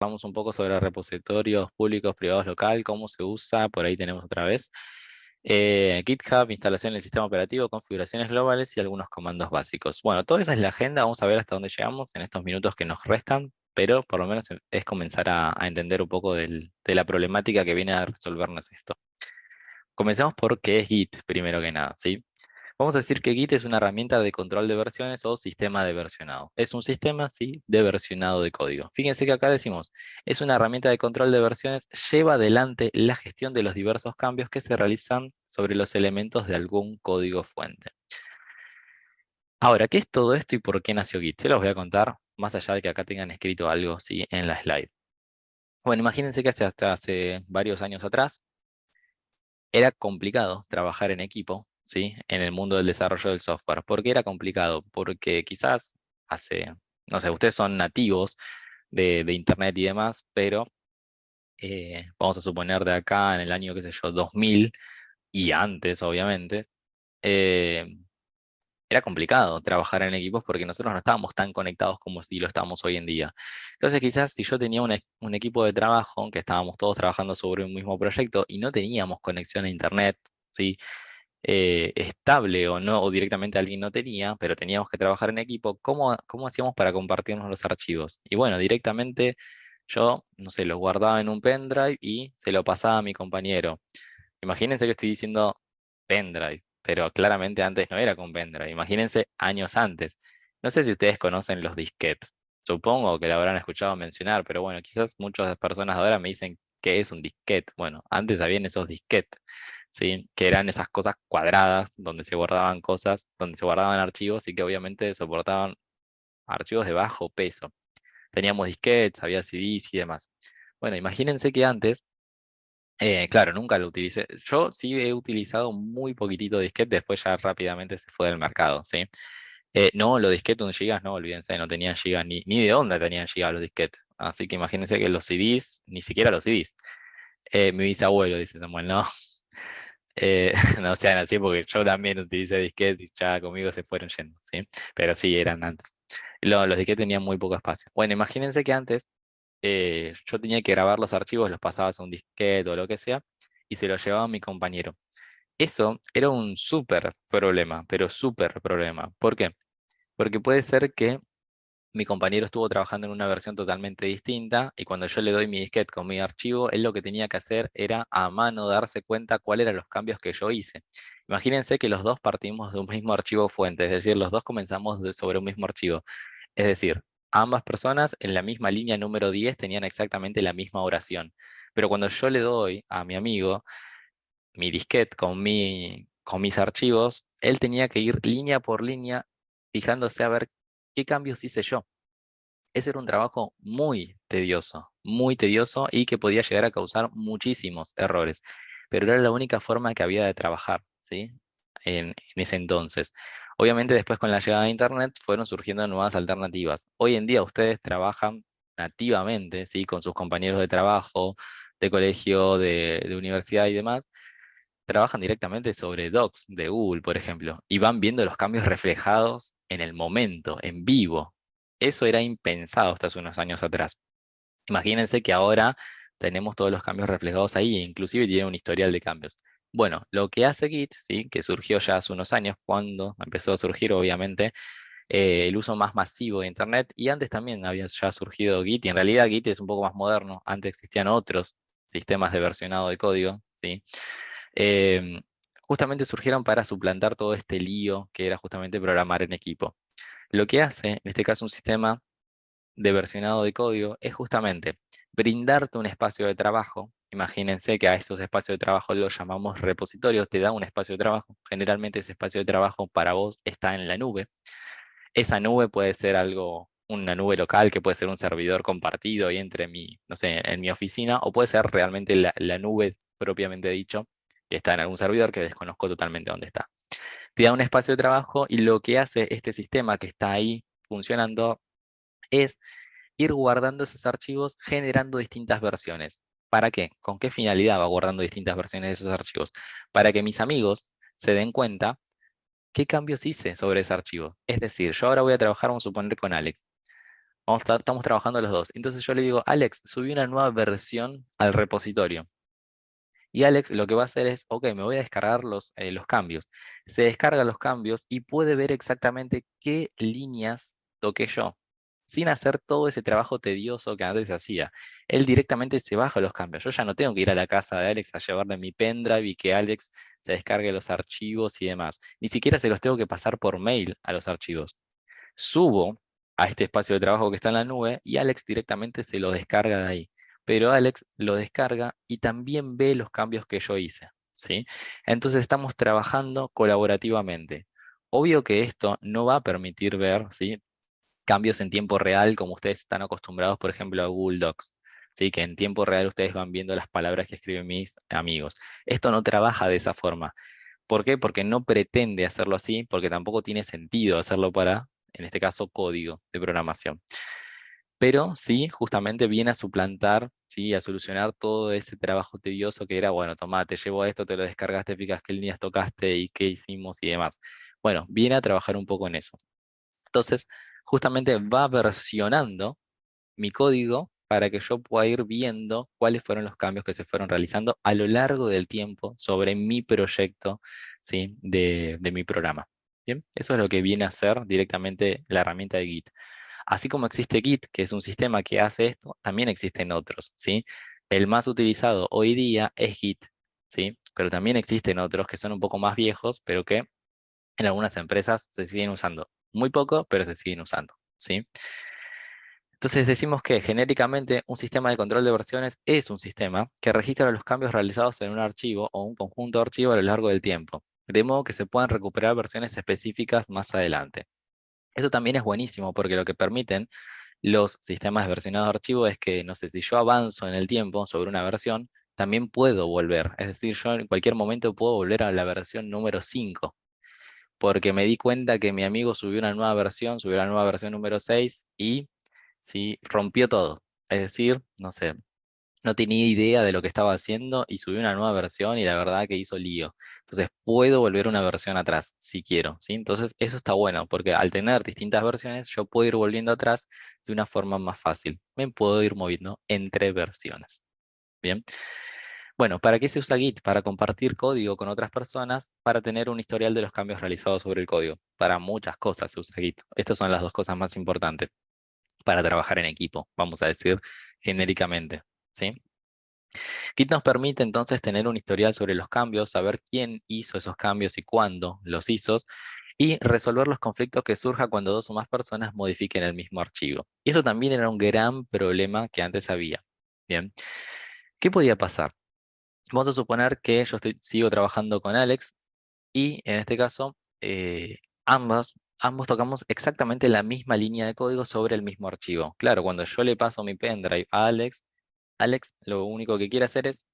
Vamos un poco sobre repositorios públicos, privados, local, cómo se usa, por ahí tenemos otra vez. GitHub, instalación del sistema operativo, configuraciones globales y algunos comandos básicos. Bueno, toda esa es la agenda, vamos a ver hasta dónde llegamos en estos minutos que nos restan, pero por lo menos es comenzar a entender un poco de la problemática que viene a resolvernos esto. Comencemos por qué es Git, primero que nada, ¿sí? Vamos a decir que Git es una herramienta de control de versiones o sistema de versionado. Es un sistema, sí, de versionado de código. Fíjense que acá decimos, es una herramienta de control de versiones, lleva adelante la gestión de los diversos cambios que se realizan sobre los elementos de algún código fuente. Ahora, ¿qué es todo esto y por qué nació Git? Se los voy a contar, más allá de que acá tengan escrito algo, sí, en la slide. Bueno, imagínense que hasta hace varios años atrás, era complicado trabajar en equipo, ¿sí? En el mundo del desarrollo del software. ¿Por qué era complicado? Porque quizás hace, no sé, ustedes son nativos de Internet y demás, pero vamos a suponer de acá en el año, qué sé yo, 2000 y antes, obviamente, eh, era complicado trabajar en equipos porque nosotros no estábamos tan conectados como si lo estamos hoy en día. Entonces, quizás si yo tenía un equipo de trabajo, que estábamos todos trabajando sobre un mismo proyecto y no teníamos conexión a Internet, ¿sí? Estable o no, o directamente alguien no tenía, pero teníamos que trabajar en equipo, ¿cómo hacíamos para compartirnos los archivos? Y bueno, directamente yo, no sé, los guardaba en un pendrive y se lo pasaba a mi compañero. Imagínense que estoy diciendo pendrive, pero claramente antes no era con pendrive. Imagínense años antes. No sé si ustedes conocen los disquetes. Supongo que lo habrán escuchado mencionar, pero bueno, quizás muchas personas ahora me dicen qué es un disquete. Bueno, antes habían esos disquetes, ¿sí? Que eran esas cosas cuadradas donde se guardaban cosas, donde se guardaban archivos y que obviamente soportaban archivos de bajo peso. Teníamos disquetes, había CDs y demás. Bueno, imagínense que antes claro, nunca lo utilicé. Yo sí he utilizado muy poquitito disquete, después ya rápidamente se fue del mercado, ¿sí? No, los disquetes 1 GB, no, olvídense, no tenían gigas, ni de dónde tenían gigas los disquetes. Así que imagínense que los CDs, ni siquiera los CDs. Mi bisabuelo, dice Samuel, no. No sean así porque yo también utilicé disquetes y ya conmigo se fueron yendo, ¿sí? Pero sí, eran antes. Los disquetes tenían muy poco espacio. Bueno, imagínense que antes yo tenía que grabar los archivos, los pasabas a un disquete o lo que sea, y se los llevaba a mi compañero. Eso era un súper problema, pero súper problema. ¿Por qué? Porque puede ser que mi compañero estuvo trabajando en una versión totalmente distinta y cuando yo le doy mi disquete con mi archivo, él lo que tenía que hacer era a mano darse cuenta cuáles eran los cambios que yo hice. Imagínense que los dos partimos de un mismo archivo fuente, es decir, los dos comenzamos sobre un mismo archivo. Es decir, ambas personas en la misma línea número 10 tenían exactamente la misma oración. Pero cuando yo le doy a mi amigo mi disquete con mis archivos, él tenía que ir línea por línea fijándose a ver qué cambios hice yo. Ese era un trabajo muy tedioso y que podía llegar a causar muchísimos errores, pero era la única forma que había de trabajar, ¿sí? En ese entonces. Obviamente después con la llegada de Internet fueron surgiendo nuevas alternativas. Hoy en día ustedes trabajan nativamente, ¿sí? Con sus compañeros de trabajo, de colegio, de universidad y demás, trabajan directamente sobre Docs de Google, por ejemplo, y van viendo los cambios reflejados en el momento, en vivo. Eso era impensado hasta hace unos años atrás. Imagínense que ahora tenemos todos los cambios reflejados ahí e inclusive tiene un historial de cambios. Bueno, lo que hace Git, ¿sí? Que surgió ya hace unos años, cuando empezó a surgir obviamente el uso más masivo de Internet, y antes también había ya surgido Git, y en realidad Git es un poco más moderno, antes existían otros sistemas de versionado de código, ¿sí? em, Justamente surgieron para suplantar todo este lío que era justamente programar en equipo. Lo que hace, en este caso, un sistema de versionado de código es justamente brindarte un espacio de trabajo. Imagínense que a estos espacios de trabajo los llamamos repositorios, te da un espacio de trabajo. Generalmente ese espacio de trabajo para vos está en la nube. Esa nube puede ser algo, una nube local, que puede ser un servidor compartido ahí entre mi, no sé, en mi oficina, o puede ser realmente la nube propiamente dicho, que está en algún servidor que desconozco totalmente dónde está. Te da un espacio de trabajo y lo que hace este sistema que está ahí funcionando es ir guardando esos archivos generando distintas versiones. ¿Para qué? ¿Con qué finalidad va guardando distintas versiones de esos archivos? Para que mis amigos se den cuenta qué cambios hice sobre ese archivo. Es decir, yo ahora voy a trabajar, vamos a suponer, con Alex. estamos trabajando los dos. Entonces yo le digo, Alex, subí una nueva versión al repositorio. Y Alex lo que va a hacer es, ok, me voy a descargar los cambios. Se descarga los cambios y puede ver exactamente qué líneas toqué yo, sin hacer todo ese trabajo tedioso que antes se hacía. Él directamente se baja los cambios. Yo ya no tengo que ir a la casa de Alex a llevarle mi pendrive y que Alex se descargue los archivos y demás. Ni siquiera se los tengo que pasar por mail a los archivos. Subo a este espacio de trabajo que está en la nube y Alex directamente se lo descarga de ahí. Pero Alex lo descarga y también ve los cambios que yo hice, ¿sí? Entonces estamos trabajando colaborativamente. Obvio que esto no va a permitir ver, ¿sí?, cambios en tiempo real como ustedes están acostumbrados, por ejemplo, a Google Docs. ¿Sí? Que en tiempo real ustedes van viendo las palabras que escriben mis amigos. Esto no trabaja de esa forma. ¿Por qué? Porque no pretende hacerlo así, porque tampoco tiene sentido hacerlo para, en este caso, código de programación. Pero sí, justamente viene a suplantar, sí, a solucionar todo ese trabajo tedioso que era, bueno, tomá, te llevo esto, te lo descargaste, explicas qué líneas tocaste y qué hicimos y demás. Bueno, viene a trabajar un poco en eso. Entonces, justamente va versionando mi código para que yo pueda ir viendo cuáles fueron los cambios que se fueron realizando a lo largo del tiempo sobre mi proyecto, ¿sí?, de mi programa. Bien, eso es lo que viene a hacer directamente la herramienta de Git. Así como existe Git, que es un sistema que hace esto, también existen otros, ¿sí? El más utilizado hoy día es Git, ¿sí? Pero también existen otros que son un poco más viejos, pero que en algunas empresas se siguen usando. Muy poco, pero se siguen usando, ¿sí? Entonces decimos que genéricamente un sistema de control de versiones es un sistema que registra los cambios realizados en un archivo o un conjunto de archivos a lo largo del tiempo, de modo que se puedan recuperar versiones específicas más adelante. Esto también es buenísimo porque lo que permiten los sistemas de versionado de archivo es que, no sé, si yo avanzo en el tiempo sobre una versión, también puedo volver. Es decir, yo en cualquier momento puedo volver a la versión número 5 porque me di cuenta que mi amigo subió una nueva versión, subió la nueva versión número 6 y sí, rompió todo. Es decir, no sé, no tenía idea de lo que estaba haciendo y subió una nueva versión y la verdad que hizo lío. Entonces puedo volver una versión atrás si quiero, ¿sí? Entonces eso está bueno porque al tener distintas versiones yo puedo ir volviendo atrás de una forma más fácil. Me puedo ir moviendo entre versiones. Bien. Bueno, ¿para qué se usa Git? Para compartir código con otras personas, para tener un historial de los cambios realizados sobre el código. Para muchas cosas se usa Git. Estas son las dos cosas más importantes para trabajar en equipo, vamos a decir genéricamente, ¿sí? Git nos permite entonces tener un historial sobre los cambios, saber quién hizo esos cambios y cuándo los hizo, y resolver los conflictos que surjan cuando dos o más personas modifiquen el mismo archivo. Y eso también era un gran problema que antes había. Bien, ¿qué podía pasar? Vamos a suponer que yo sigo trabajando con Alex y en este caso ambos tocamos exactamente la misma línea de código sobre el mismo archivo. Claro, cuando yo le paso mi pendrive a Alex, Alex lo único que quiere hacer es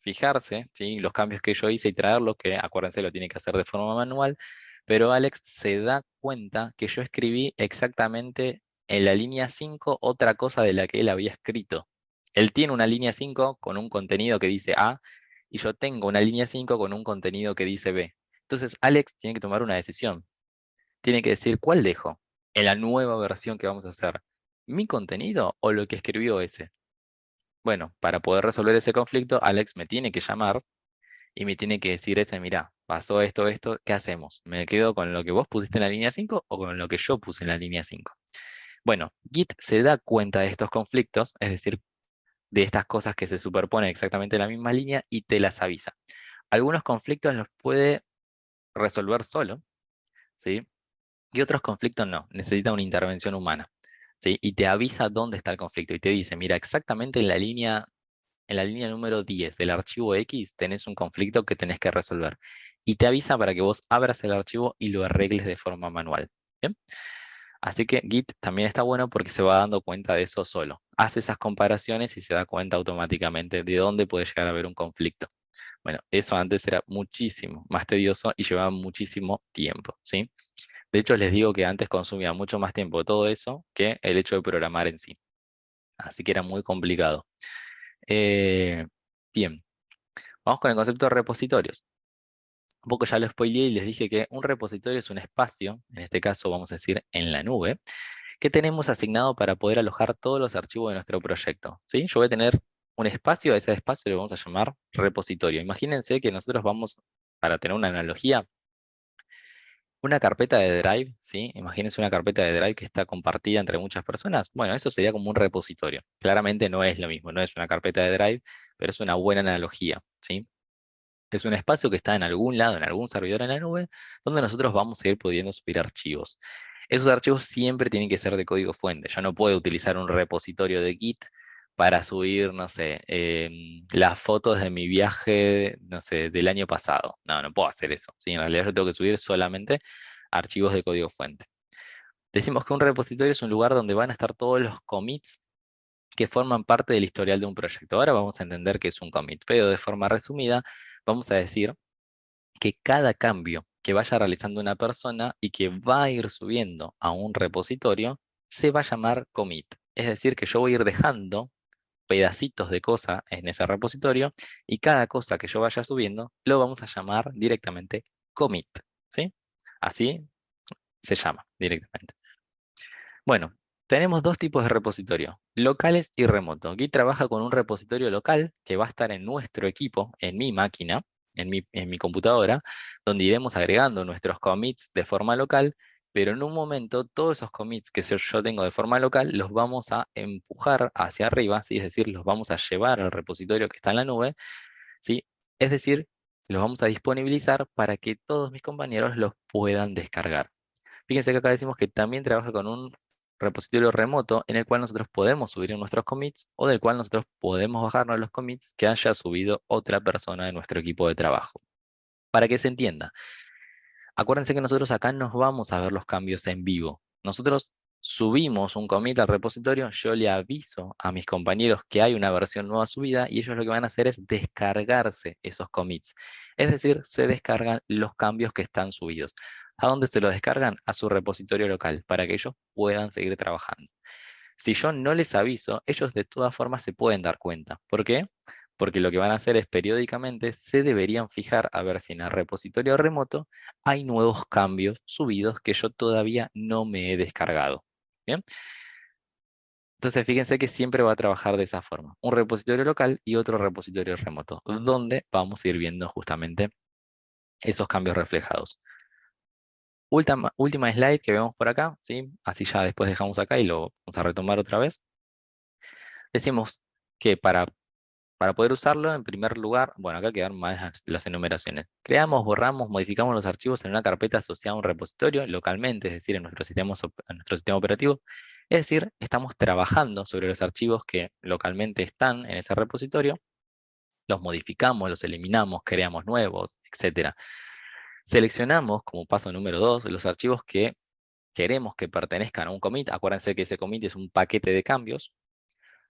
fijarse, ¿sí?, los cambios que yo hice y traerlos, que acuérdense lo tiene que hacer de forma manual, pero Alex se da cuenta que yo escribí exactamente en la línea 5 otra cosa de la que él había escrito. Él tiene una línea 5 con un contenido que dice A y yo tengo una línea 5 con un contenido que dice B. Entonces Alex tiene que tomar una decisión. Tiene que decir cuál dejo en la nueva versión que vamos a hacer. ¿Mi contenido o lo que escribió ese? Bueno, para poder resolver ese conflicto, Alex me tiene que llamar y me tiene que decir ese, mirá, pasó esto, esto, ¿qué hacemos? ¿Me quedo con lo que vos pusiste en la línea 5 o con lo que yo puse en la línea 5? Bueno, Git se da cuenta de estos conflictos, es decir, de estas cosas que se superponen exactamente en la misma línea y te las avisa. Algunos conflictos los puede resolver solo, ¿sí? Y otros conflictos no, necesita una intervención humana, ¿sí? Y te avisa dónde está el conflicto y te dice, mira, exactamente en la línea número 10 del archivo X tenés un conflicto que tenés que resolver. Y te avisa para que vos abras el archivo y lo arregles de forma manual. ¿Bien? Así que Git también está bueno porque se va dando cuenta de eso solo. Hace esas comparaciones y se da cuenta automáticamente de dónde puede llegar a haber un conflicto. Bueno, eso antes era muchísimo más tedioso y llevaba muchísimo tiempo, ¿sí? De hecho, les digo que antes consumía mucho más tiempo todo eso que el hecho de programar en sí. Así que era muy complicado. Eh, bien, vamos con el concepto de repositorios. Un poco ya lo spoileé y les dije que un repositorio es un espacio, en este caso vamos a decir en la nube, ¿Qué tenemos asignado para poder alojar todos los archivos de nuestro proyecto? ¿Sí? Yo voy a tener un espacio, a ese espacio le vamos a llamar repositorio. Imagínense que nosotros vamos, para tener una analogía, una carpeta de Drive, ¿sí? Imagínense una carpeta de Drive que está compartida entre muchas personas. Bueno, eso sería como un repositorio. Claramente no es lo mismo, no es una carpeta de Drive, pero es una buena analogía, ¿sí? Es un espacio que está en algún lado, en algún servidor en la nube, donde nosotros vamos a ir pudiendo subir archivos. Esos archivos siempre tienen que ser de código fuente. Yo no puedo utilizar un repositorio de Git para subir, no sé, las fotos de mi viaje, no sé, del año pasado. No, no puedo hacer eso. ¿Sí? En realidad yo tengo que subir solamente archivos de código fuente. Decimos que un repositorio es un lugar donde van a estar todos los commits que forman parte del historial de un proyecto. Ahora vamos a entender qué es un commit, pero de forma resumida vamos a decir que cada cambio que vaya realizando una persona y que va a ir subiendo a un repositorio se va a llamar commit. Es decir, que yo voy a ir dejando pedacitos de cosa en ese repositorio y cada cosa que yo vaya subiendo lo vamos a llamar directamente commit. ¿Sí? Así se llama directamente. Bueno, tenemos dos tipos de repositorio, locales y remoto. Git trabaja con un repositorio local que va a estar en nuestro equipo, en mi máquina, en mi computadora, donde iremos agregando nuestros commits de forma local, pero en un momento todos esos commits que yo tengo de forma local los vamos a empujar hacia arriba, ¿sí? Es decir, los vamos a llevar al repositorio que está en la nube, ¿sí? Es decir, los vamos a disponibilizar para que todos mis compañeros los puedan descargar. Fíjense que acá decimos que también trabaja con un repositorio remoto en el cual nosotros podemos subir nuestros commits o del cual nosotros podemos bajarnos los commits que haya subido otra persona de nuestro equipo de trabajo. Para que se entienda, acuérdense que nosotros acá nos vamos a ver los cambios en vivo. Nosotros subimos un commit al repositorio, yo le aviso a mis compañeros que hay una versión nueva subida y ellos lo que van a hacer es descargarse esos commits. Es decir, se descargan los cambios que están subidos. ¿A dónde se los descargan? A su repositorio local, para que ellos puedan seguir trabajando. Si yo no les aviso, ellos de todas formas se pueden dar cuenta. ¿Por qué? Porque lo que van a hacer es periódicamente se deberían fijar a ver si en el repositorio remoto hay nuevos cambios subidos que yo todavía no me he descargado. ¿Bien? Entonces fíjense que siempre va a trabajar de esa forma. Un repositorio local y otro repositorio remoto, donde vamos a ir viendo justamente esos cambios reflejados. Última slide que vemos por acá, ¿sí? Así ya después dejamos acá y lo vamos a retomar otra vez. Decimos que para poder usarlo, en primer lugar, bueno, acá quedan más las enumeraciones. Creamos, borramos, modificamos los archivos en una carpeta asociada a un repositorio localmente, es decir, en nuestro sistema operativo. Es decir, estamos trabajando sobre los archivos que localmente están en ese repositorio, los modificamos, los eliminamos, creamos nuevos, etc. Seleccionamos, como paso número 2, los archivos que queremos que pertenezcan a un commit. Acuérdense que ese commit es un paquete de cambios.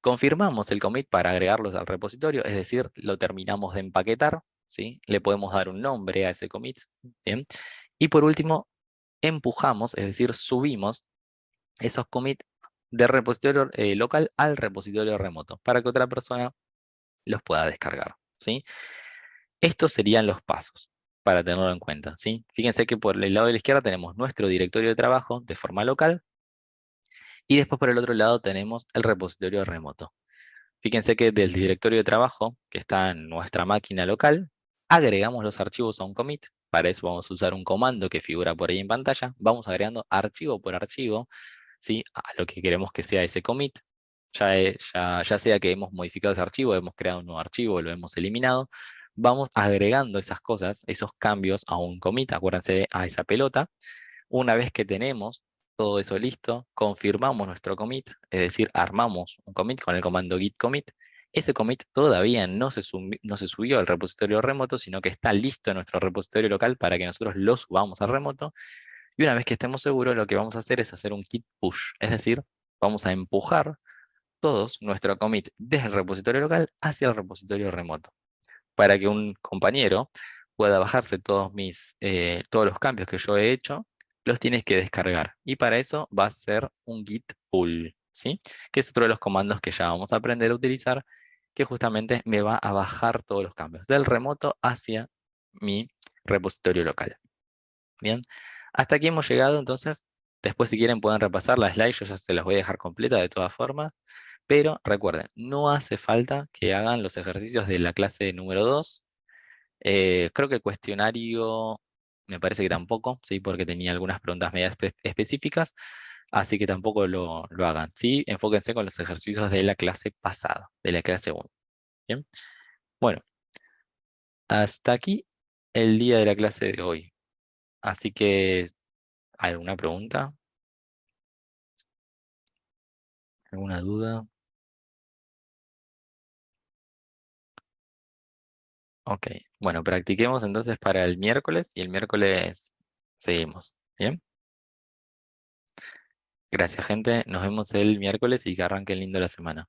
Confirmamos el commit para agregarlos al repositorio, es decir, lo terminamos de empaquetar, ¿sí? Le podemos dar un nombre a ese commit, ¿bien? Y por último, empujamos, es decir, subimos esos commits de repositorio local al repositorio remoto para que otra persona los pueda descargar, ¿sí? Estos serían los pasos para tenerlo en cuenta, ¿sí? Fíjense que por el lado de la izquierda tenemos nuestro directorio de trabajo de forma local y después por el otro lado tenemos el repositorio remoto. Fíjense que del directorio de trabajo, que está en nuestra máquina local, agregamos los archivos a un commit. Para eso vamos a usar un comando que figura por ahí en pantalla. Vamos agregando archivo por archivo, ¿sí? A lo que queremos que sea ese commit. Ya sea que hemos modificado ese archivo, hemos creado un nuevo archivo, lo hemos eliminado, vamos agregando esas cosas, esos cambios a un commit. Acuérdense a esa pelota. Una vez que tenemos todo eso listo, confirmamos nuestro commit, es decir, armamos un commit con el comando git commit. Ese commit todavía no se subió al repositorio remoto, sino que está listo en nuestro repositorio local para que nosotros lo subamos al remoto. Y una vez que estemos seguros, lo que vamos a hacer es hacer un git push, es decir, vamos a empujar todos nuestro commit desde el repositorio local hacia el repositorio remoto, para que un compañero pueda bajarse todos los cambios que yo he hecho, los tienes que descargar. Y para eso va a ser un git pull, ¿sí? Que es otro de los comandos que ya vamos a aprender a utilizar, que justamente me va a bajar todos los cambios del remoto hacia mi repositorio local. Bien, hasta aquí hemos llegado entonces Después, si quieren, pueden repasar la slide, yo ya se las voy a dejar completa de todas formas. Pero recuerden, no hace falta que hagan los ejercicios de la clase número 2. Creo que el cuestionario me parece que tampoco, ¿sí? Porque tenía algunas preguntas medias específicas, así que tampoco lo hagan. Sí, enfóquense con los ejercicios de la clase pasada, de la clase 1. ¿Bien? Bueno, hasta aquí el día de la clase de hoy. Así que, ¿alguna pregunta? ¿Alguna duda? Ok, bueno, practiquemos entonces para el miércoles y el miércoles seguimos. ¿Bien? Gracias, gente. Nos vemos el miércoles y que arranque lindo la semana.